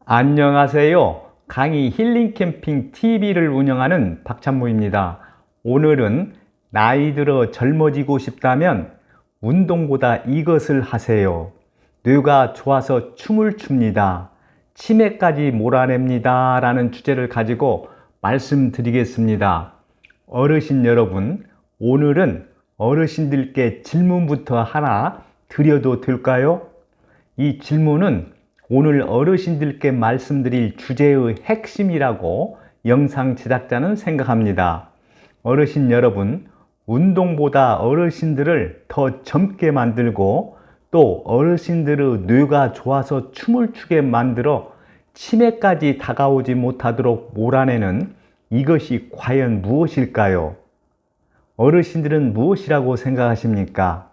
안녕하세요. 강의 힐링 캠핑 TV를 운영하는 박찬모입니다. 오늘은 나이 들어 젊어지고 싶다면 운동보다 이것을 하세요. 뇌가 좋아서 춤을 춥니다. 치매까지 몰아냅니다. 라는 주제를 가지고 말씀드리겠습니다. 어르신 여러분, 오늘은 어르신들께 질문부터 하나 드려도 될까요? 이 질문은 오늘 어르신들께 말씀드릴 주제의 핵심이라고 영상 제작자는 생각합니다. 어르신 여러분, 운동보다 어르신들을 더 젊게 만들고 또 어르신들의 뇌가 좋아서 춤을 추게 만들어 치매까지 다가오지 못하도록 몰아내는 이것이 과연 무엇일까요? 어르신들은 무엇이라고 생각하십니까?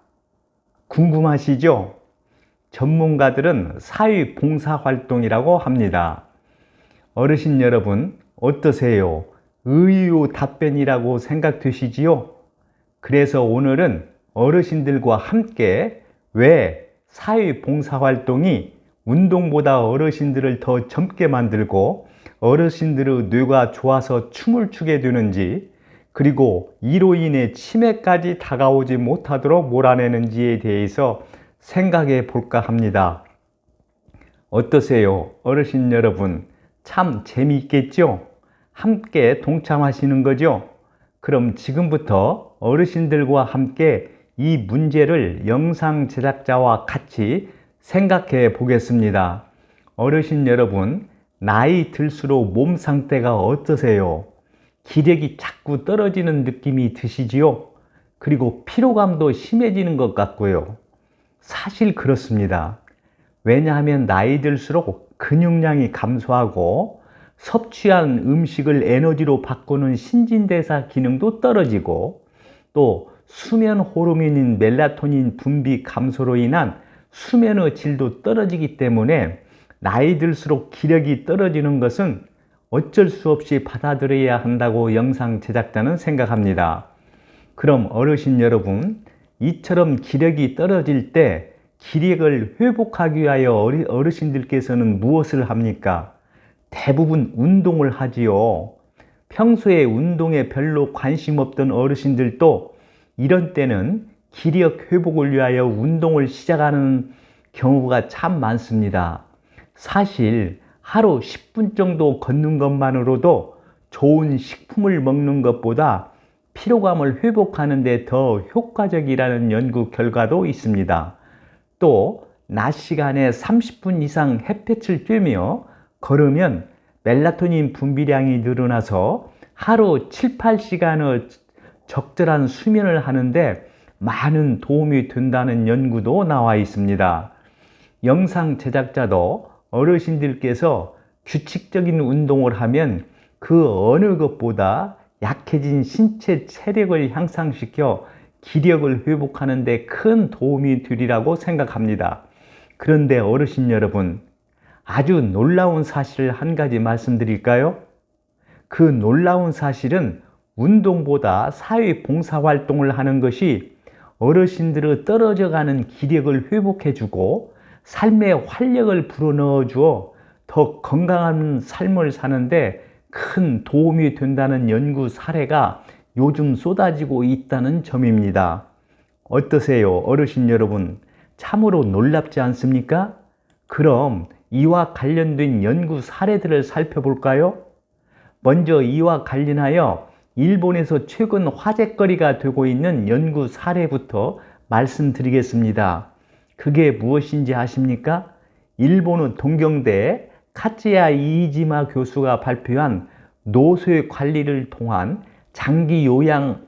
궁금하시죠? 전문가들은 사회봉사활동이라고 합니다. 어르신 여러분, 어떠세요? 의유 답변이라고 생각되시지요? 그래서 오늘은 어르신들과 함께 왜 사회봉사활동이 운동보다 어르신들을 더 젊게 만들고 어르신들의 뇌가 좋아서 춤을 추게 되는지, 그리고 이로 인해 치매까지 다가오지 못하도록 몰아내는지에 대해서 생각해 볼까 합니다. 어떠세요? 어르신 여러분, 참 재미있겠죠? 함께 동참하시는 거죠? 그럼 지금부터 어르신들과 함께 이 문제를 영상 제작자와 같이 생각해 보겠습니다. 어르신 여러분, 나이 들수록 몸 상태가 어떠세요? 기력이 자꾸 떨어지는 느낌이 드시지요? 그리고 피로감도 심해지는 것 같고요. 사실 그렇습니다. 왜냐하면 나이 들수록 근육량이 감소하고 섭취한 음식을 에너지로 바꾸는 신진대사 기능도 떨어지고 또 수면 호르몬인 멜라토닌 분비 감소로 인한 수면의 질도 떨어지기 때문에 나이 들수록 기력이 떨어지는 것은 어쩔 수 없이 받아들여야 한다고 영상 제작자는 생각합니다. 그럼 어르신 여러분, 이처럼 기력이 떨어질 때 기력을 회복하기 위하여 어르신들께서는 무엇을 합니까? 대부분 운동을 하지요. 평소에 운동에 별로 관심 없던 어르신들도 이런 때는 기력 회복을 위하여 운동을 시작하는 경우가 참 많습니다. 사실 하루 10분 정도 걷는 것만으로도 좋은 식품을 먹는 것보다 피로감을 회복하는 데 더 효과적이라는 연구 결과도 있습니다. 또 낮 시간에 30분 이상 햇볕을 쬐며 걸으면 멜라토닌 분비량이 늘어나서 하루 7, 8시간의 적절한 수면을 하는데 많은 도움이 된다는 연구도 나와 있습니다. 영상 제작자도 어르신들께서 규칙적인 운동을 하면 그 어느 것보다 약해진 신체 체력을 향상시켜 기력을 회복하는 데 큰 도움이 되리라고 생각합니다. 그런데 어르신 여러분, 아주 놀라운 사실을 한 가지 말씀드릴까요? 그 놀라운 사실은 운동보다 사회봉사활동을 하는 것이 어르신들의 떨어져가는 기력을 회복해주고 삶의 활력을 불어넣어 주어 더 건강한 삶을 사는데 큰 도움이 된다는 연구 사례가 요즘 쏟아지고 있다는 점입니다. 어떠세요, 어르신 여러분? 참으로 놀랍지 않습니까? 그럼 이와 관련된 연구 사례들을 살펴볼까요? 먼저 이와 관련하여 일본에서 최근 화제거리가 되고 있는 연구 사례부터 말씀드리겠습니다. 그게 무엇인지 아십니까? 일본의 동경대 카츠야 이이지마 교수가 발표한 노쇠 관리를 통한 장기 요양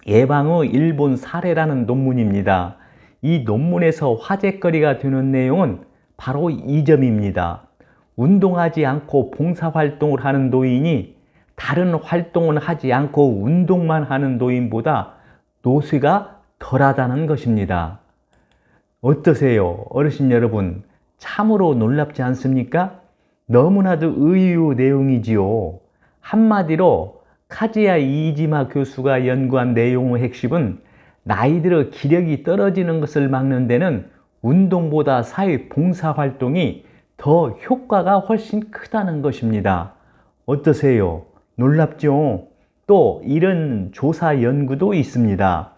예방의 일본 사례라는 논문입니다. 이 논문에서 화제거리가 되는 내용은 바로 이 점입니다. 운동하지 않고 봉사활동을 하는 노인이 다른 활동은 하지 않고 운동만 하는 노인보다 노쇠가 덜하다는 것입니다. 어떠세요, 어르신 여러분? 참으로 놀랍지 않습니까? 너무나도 의외의 내용이지요. 한마디로 카즈야 이이지마 교수가 연구한 내용의 핵심은 나이 들어 기력이 떨어지는 것을 막는 데는 운동보다 사회 봉사활동이 더 효과가 훨씬 크다는 것입니다. 어떠세요? 놀랍죠? 또 이런 조사 연구도 있습니다.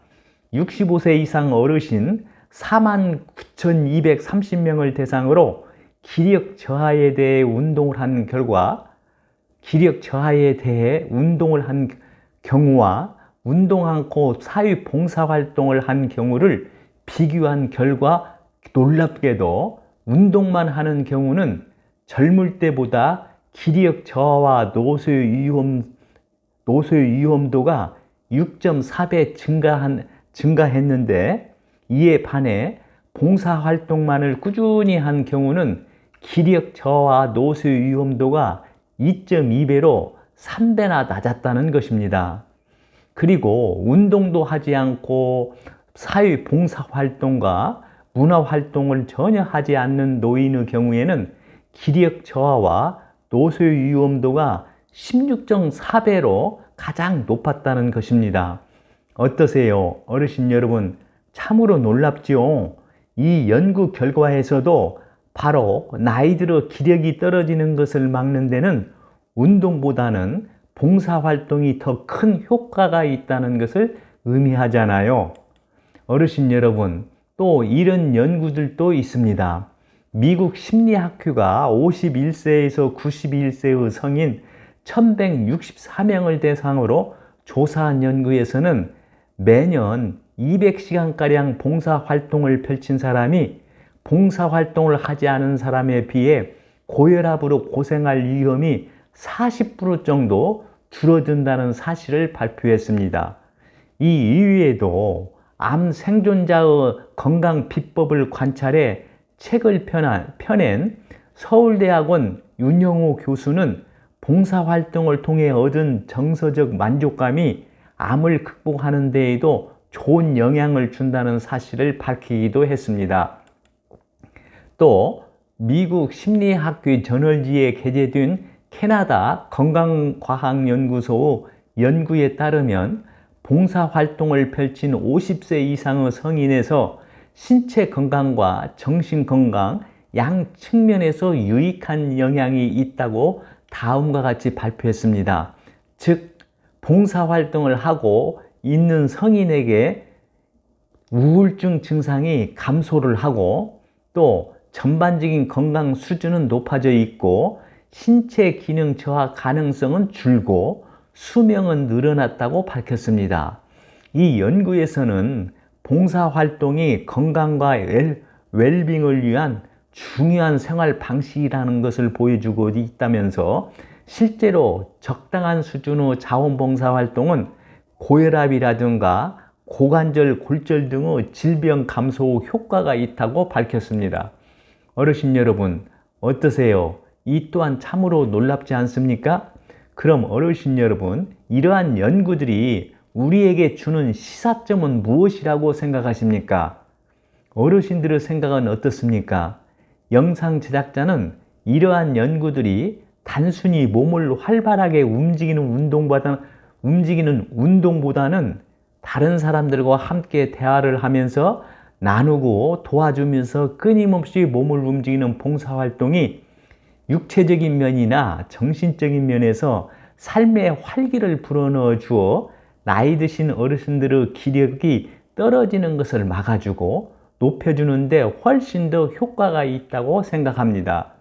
65세 이상 어르신 49,230명을 대상으로 기력 저하에 대해 운동을 한 결과 기력 저하에 대해 운동을 한 경우와 운동 않고 사회 봉사활동을 한 경우를 비교한 결과 놀랍게도 운동만 하는 경우는 젊을 때보다 기력 저하와 노쇠 위험도가 6.4배 증가했는데, 이에 반해 봉사활동만을 꾸준히 한 경우는 기력 저하와 노쇠 위험도가 2.2배로 3배나 낮았다는 것입니다. 그리고 운동도 하지 않고 사회 봉사활동과 문화활동을 전혀 하지 않는 노인의 경우에는 기력 저하와 노쇠 위험도가 16.4배로 가장 높았다는 것입니다. 어떠세요? 어르신 여러분, 참으로 놀랍지요? 이 연구 결과에서도 바로 나이 들어 기력이 떨어지는 것을 막는 데는 운동보다는 봉사활동이 더 큰 효과가 있다는 것을 의미하잖아요. 어르신 여러분, 또 이런 연구들도 있습니다. 미국 심리학회가 51세에서 91세의 성인 1164명을 대상으로 조사한 연구에서는 매년 200시간가량 봉사활동을 펼친 사람이 봉사활동을 하지 않은 사람에 비해 고혈압으로 고생할 위험이 40% 정도 줄어든다는 사실을 발표했습니다. 이 이외에도 암 생존자의 건강 비법을 관찰해 책을 펴낸 서울대학원 윤영호 교수는 봉사활동을 통해 얻은 정서적 만족감이 암을 극복하는 데에도 좋은 영향을 준다는 사실을 밝히기도 했습니다. 또 미국 심리학회 저널지에 게재된 캐나다 건강과학연구소 연구에 따르면 봉사활동을 펼친 50세 이상의 성인에서 신체 건강과 정신 건강 양 측면에서 유익한 영향이 있다고 다음과 같이 발표했습니다. 즉, 봉사활동을 하고 있는 성인에게 우울증 증상이 감소를 하고 또 전반적인 건강 수준은 높아져 있고 신체 기능 저하 가능성은 줄고 수명은 늘어났다고 밝혔습니다. 이 연구에서는 봉사활동이 건강과 웰빙을 위한 중요한 생활 방식이라는 것을 보여주고 있다면서 실제로 적당한 수준의 자원봉사활동은 고혈압이라든가 고관절, 골절 등의 질병 감소 효과가 있다고 밝혔습니다. 어르신 여러분, 어떠세요? 이 또한 참으로 놀랍지 않습니까? 그럼 어르신 여러분, 이러한 연구들이 우리에게 주는 시사점은 무엇이라고 생각하십니까? 어르신들의 생각은 어떻습니까? 영상 제작자는 이러한 연구들이 단순히 몸을 활발하게 움직이는 운동보다는 다른 사람들과 함께 대화를 하면서 나누고 도와주면서 끊임없이 몸을 움직이는 봉사활동이 육체적인 면이나 정신적인 면에서 삶의 활기를 불어넣어 주어 나이 드신 어르신들의 기력이 떨어지는 것을 막아주고 높여주는데 훨씬 더 효과가 있다고 생각합니다.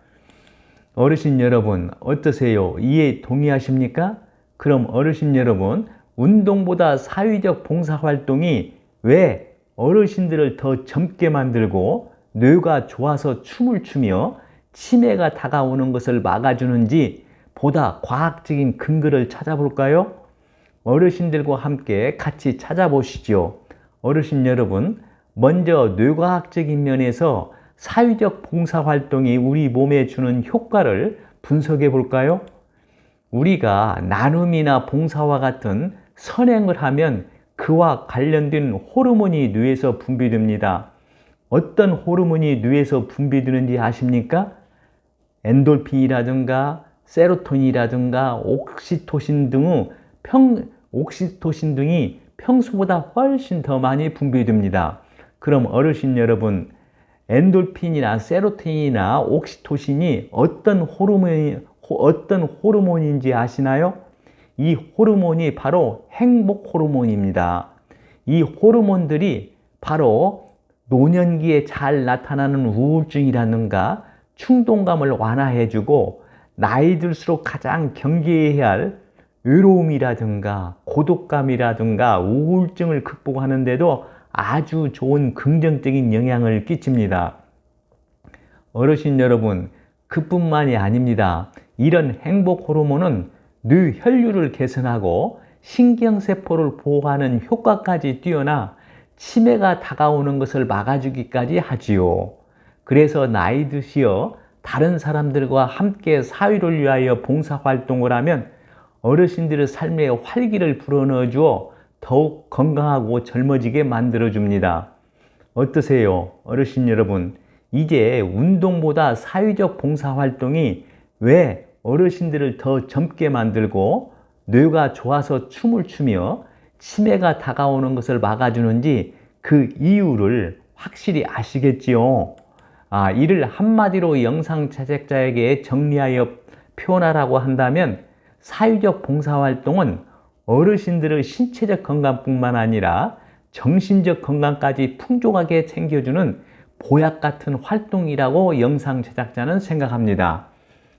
어르신 여러분, 어떠세요? 이에 동의하십니까? 그럼 어르신 여러분, 운동보다 사회적 봉사활동이 왜 어르신들을 더 젊게 만들고 뇌가 좋아서 춤을 추며 치매가 다가오는 것을 막아주는지 보다 과학적인 근거를 찾아볼까요? 어르신들과 함께 같이 찾아보시죠. 어르신 여러분, 먼저 뇌과학적인 면에서 사회적 봉사활동이 우리 몸에 주는 효과를 분석해 볼까요? 우리가 나눔이나 봉사와 같은 선행을 하면 그와 관련된 호르몬이 뇌에서 분비됩니다. 어떤 호르몬이 뇌에서 분비되는지 아십니까? 엔돌핀이라든가 세로토닌이라든가 옥시토신 등이 평소보다 훨씬 더 많이 분비됩니다. 그럼 어르신 여러분, 엔돌핀이나 세로토닌이나 옥시토신이 어떤 호르몬인지 아시나요? 이 호르몬이 바로 행복 호르몬입니다. 이 호르몬들이 바로 노년기에 잘 나타나는 우울증이라든가 충동감을 완화해주고 나이 들수록 가장 경계해야 할 외로움이라든가 고독감이라든가 우울증을 극복하는데도 아주 좋은 긍정적인 영향을 끼칩니다. 어르신 여러분, 그뿐만이 아닙니다. 이런 행복 호르몬은 뇌 혈류를 개선하고 신경세포를 보호하는 효과까지 뛰어나 치매가 다가오는 것을 막아주기까지 하지요. 그래서 나이 드시어 다른 사람들과 함께 사회를 위하여 봉사활동을 하면 어르신들의 삶에 활기를 불어넣어 주어 더욱 건강하고 젊어지게 만들어줍니다. 어떠세요? 어르신 여러분, 이제 운동보다 사회적 봉사활동이 왜 어르신들을 더 젊게 만들고 뇌가 좋아서 춤을 추며 치매가 다가오는 것을 막아주는지 그 이유를 확실히 아시겠지요? 이를 한마디로 영상 제작자에게 정리하여 표현하라고 한다면 사회적 봉사활동은 어르신들의 신체적 건강뿐만 아니라 정신적 건강까지 풍족하게 챙겨주는 보약 같은 활동이라고 영상 제작자는 생각합니다.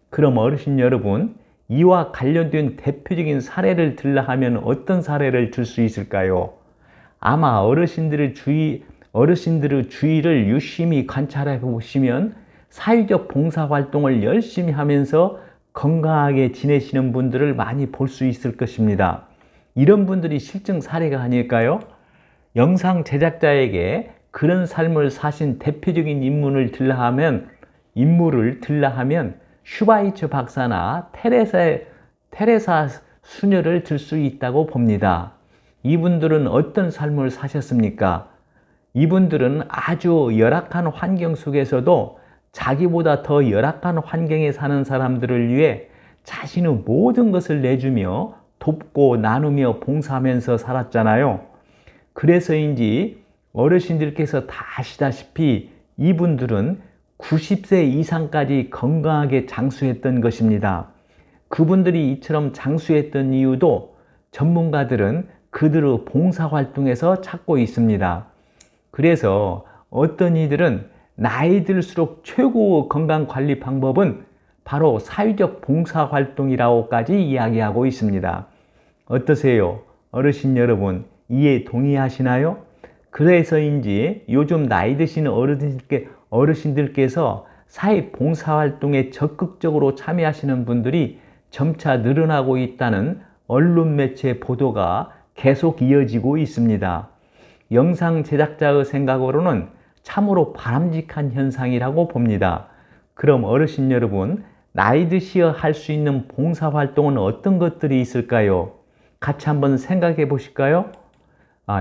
그럼 어르신 여러분, 이와 관련된 대표적인 사례를 들라 하면 어떤 사례를 들 수 있을까요? 아마 어르신들의 주위를 유심히 관찰해 보시면 사회적 봉사활동을 열심히 하면서 건강하게 지내시는 분들을 많이 볼 수 있을 것입니다. 이런 분들이 실증 사례가 아닐까요? 영상 제작자에게 그런 삶을 사신 대표적인 인물을 들라 하면 슈바이처 박사나 테레사 수녀를 들 수 있다고 봅니다. 이분들은 어떤 삶을 사셨습니까? 이분들은 아주 열악한 환경 속에서도 자기보다 더 열악한 환경에 사는 사람들을 위해 자신의 모든 것을 내주며 돕고 나누며 봉사하면서 살았잖아요. 그래서인지 어르신들께서 다 아시다시피 이분들은 90세 이상까지 건강하게 장수했던 것입니다. 그분들이 이처럼 장수했던 이유도 전문가들은 그들의 봉사활동에서 찾고 있습니다. 그래서 어떤 이들은 나이 들수록 최고의 건강관리 방법은 바로 사회적 봉사활동이라고까지 이야기하고 있습니다. 어떠세요? 어르신 여러분, 이에 동의하시나요? 그래서인지 요즘 나이 드신 어르신들께서 사회 봉사활동에 적극적으로 참여하시는 분들이 점차 늘어나고 있다는 언론 매체 보도가 계속 이어지고 있습니다. 영상 제작자의 생각으로는 참으로 바람직한 현상이라고 봅니다. 그럼 어르신 여러분, 나이 드시어 할 수 있는 봉사활동은 어떤 것들이 있을까요? 같이 한번 생각해 보실까요?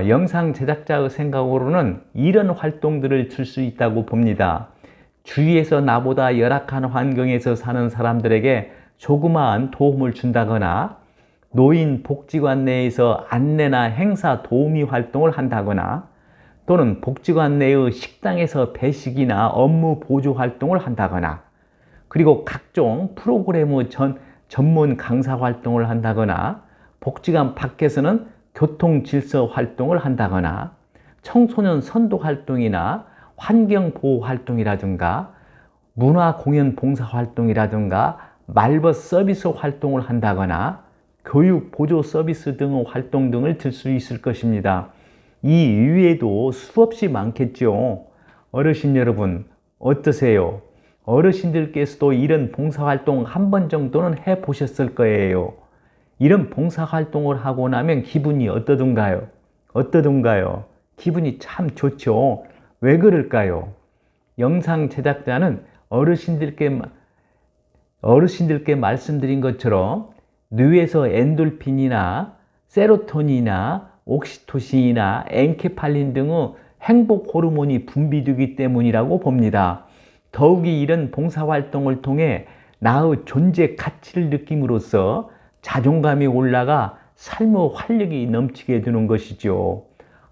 영상 제작자의 생각으로는 이런 활동들을 들 수 있다고 봅니다. 주위에서 나보다 열악한 환경에서 사는 사람들에게 조그마한 도움을 준다거나 노인 복지관 내에서 안내나 행사 도우미 활동을 한다거나 또는 복지관 내의 식당에서 배식이나 업무 보조 활동을 한다거나 그리고 각종 프로그램의 전문 강사 활동을 한다거나 복지관 밖에서는 교통 질서 활동을 한다거나 청소년 선도 활동이나 환경 보호 활동이라든가 문화 공연 봉사 활동이라든가 말벗 서비스 활동을 한다거나 교육 보조 서비스 등의 활동 등을 들 수 있을 것입니다. 이 이외에도 수없이 많겠죠. 어르신 여러분, 어떠세요? 어르신들께서도 이런 봉사활동 한 번 정도는 해보셨을 거예요. 이런 봉사활동을 하고 나면 기분이 어떠던가요? 기분이 참 좋죠. 왜 그럴까요? 영상 제작자는 어르신들께 말씀드린 것처럼 뇌에서 엔돌핀이나 세로토닌이나 옥시토신이나 엔케팔린 등의 행복 호르몬이 분비되기 때문이라고 봅니다. 더욱이 이런 봉사활동을 통해 나의 존재 가치를 느낌으로써 자존감이 올라가 삶의 활력이 넘치게 되는 것이죠.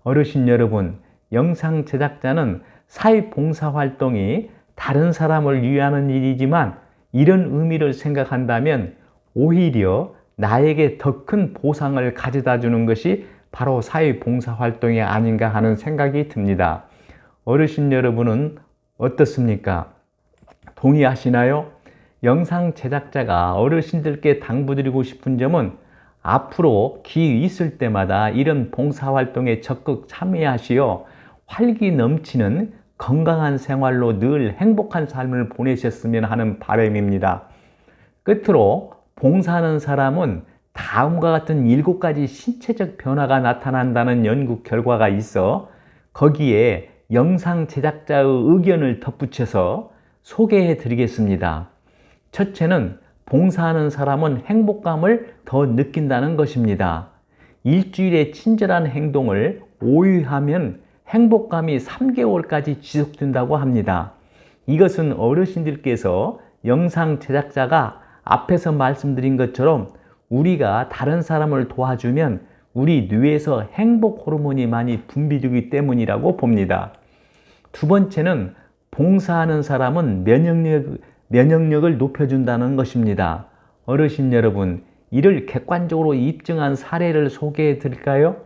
어르신 여러분, 영상 제작자는 사회봉사활동이 다른 사람을 위하는 일이지만 이런 의미를 생각한다면 오히려 나에게 더 큰 보상을 가져다 주는 것이 바로 사회봉사활동이 아닌가 하는 생각이 듭니다. 어르신 여러분은 어떻습니까? 동의하시나요? 영상 제작자가 어르신들께 당부드리고 싶은 점은 앞으로 기회 있을 때마다 이런 봉사활동에 적극 참여하시어 활기 넘치는 건강한 생활로 늘 행복한 삶을 보내셨으면 하는 바람입니다. 끝으로 봉사하는 사람은 다음과 같은 7가지 신체적 변화가 나타난다는 연구 결과가 있어 거기에 영상 제작자의 의견을 덧붙여서 소개해 드리겠습니다. 첫째는 봉사하는 사람은 행복감을 더 느낀다는 것입니다. 일주일의 친절한 행동을 5일 하면 행복감이 3개월까지 지속된다고 합니다. 이것은 어르신들께서 영상 제작자가 앞에서 말씀드린 것처럼 우리가 다른 사람을 도와주면 우리 뇌에서 행복 호르몬이 많이 분비되기 때문이라고 봅니다. 두 번째는 봉사하는 사람은 면역력을 높여준다는 것입니다. 어르신 여러분, 이를 객관적으로 입증한 사례를 소개해 드릴까요?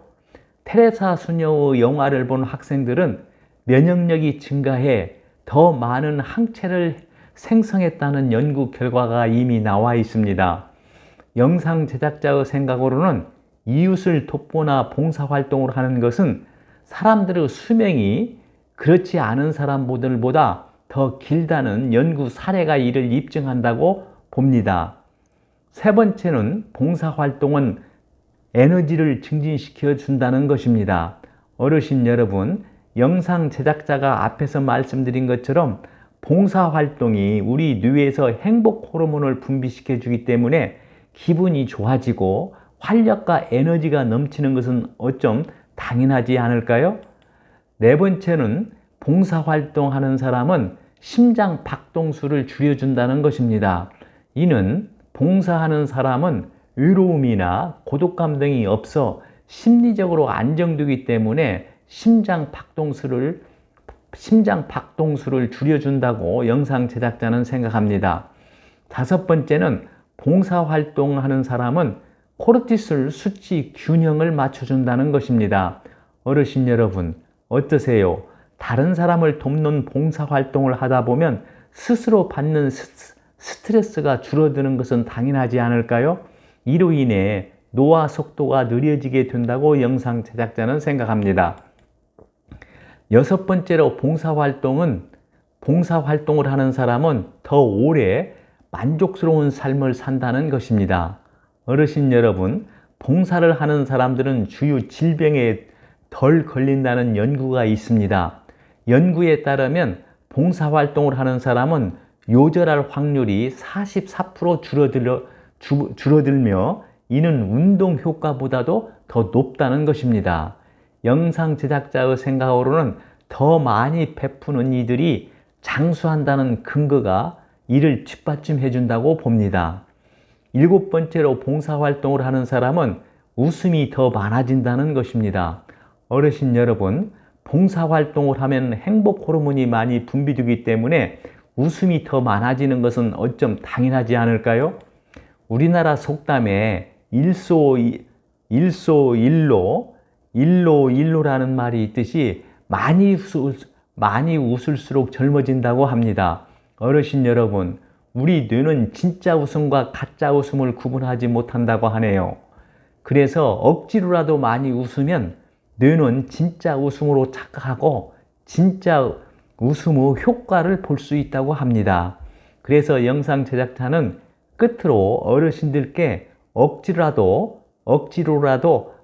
테레사 수녀의 영화를 본 학생들은 면역력이 증가해 더 많은 항체를 생성했다는 연구 결과가 이미 나와 있습니다. 영상 제작자의 생각으로는 이웃을 돕거나 봉사활동을 하는 것은 사람들의 수명이 그렇지 않은 사람들보다 더 길다는 연구 사례가 이를 입증한다고 봅니다. 세 번째는 봉사활동은 에너지를 증진시켜 준다는 것입니다. 어르신 여러분, 영상 제작자가 앞에서 말씀드린 것처럼 봉사활동이 우리 뇌에서 행복 호르몬을 분비시켜 주기 때문에 기분이 좋아지고 활력과 에너지가 넘치는 것은 어쩜 당연하지 않을까요? 네 번째는 봉사활동하는 사람은 심장 박동수를 줄여준다는 것입니다. 이는 봉사하는 사람은 외로움이나 고독감 등이 없어 심리적으로 안정되기 때문에 심장 박동수를 줄여준다고 영상 제작자는 생각합니다. 다섯 번째는 봉사활동하는 사람은 코르티솔 수치 균형을 맞춰준다는 것입니다. 어르신 여러분, 어떠세요? 다른 사람을 돕는 봉사활동을 하다 보면 스스로 받는 스트레스가 줄어드는 것은 당연하지 않을까요? 이로 인해 노화 속도가 느려지게 된다고 영상 제작자는 생각합니다. 여섯 번째로 봉사활동을 하는 사람은 더 오래 만족스러운 삶을 산다는 것입니다. 어르신 여러분, 봉사를 하는 사람들은 주요 질병에 덜 걸린다는 연구가 있습니다. 연구에 따르면 봉사활동을 하는 사람은 요절할 확률이 44% 줄어들며 이는 운동 효과보다도 더 높다는 것입니다. 영상 제작자의 생각으로는 더 많이 베푸는 이들이 장수한다는 근거가 이를 뒷받침해 준다고 봅니다. 일곱 번째로 봉사활동을 하는 사람은 웃음이 더 많아진다는 것입니다. 어르신 여러분, 봉사활동을 하면 행복 호르몬이 많이 분비되기 때문에 웃음이 더 많아지는 것은 어쩜 당연하지 않을까요? 우리나라 속담에 일로라는 말이 있듯이 많이 웃을수록 젊어진다고 합니다. 어르신 여러분, 우리 뇌는 진짜 웃음과 가짜 웃음을 구분하지 못한다고 하네요. 그래서 억지로라도 많이 웃으면 뇌는 진짜 웃음으로 착각하고 진짜 웃음의 효과를 볼 수 있다고 합니다. 그래서 영상 제작자는 끝으로 어르신들께 억지로라도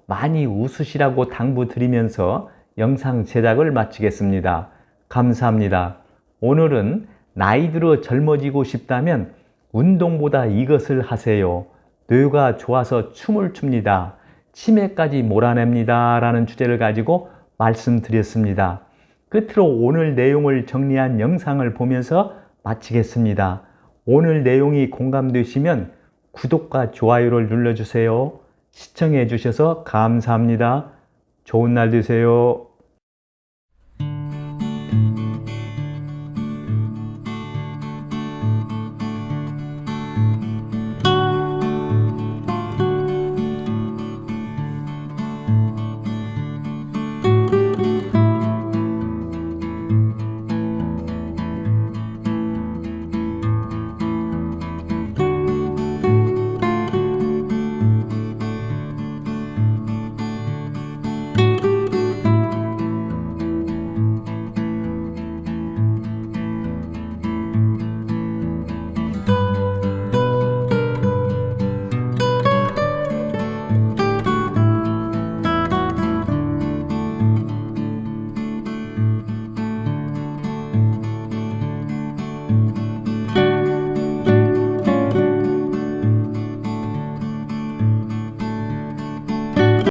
많이 웃으시라고 당부드리면서 영상 제작을 마치겠습니다. 감사합니다. 오늘은 나이 들어 젊어지고 싶다면 운동보다 이것을 하세요. 뇌가 좋아서 춤을 춥니다. 치매까지 몰아냅니다. 라는 주제를 가지고 말씀드렸습니다. 끝으로 오늘 내용을 정리한 영상을 보면서 마치겠습니다. 오늘 내용이 공감되시면 구독과 좋아요를 눌러주세요. 시청해 주셔서 감사합니다. 좋은 날 되세요.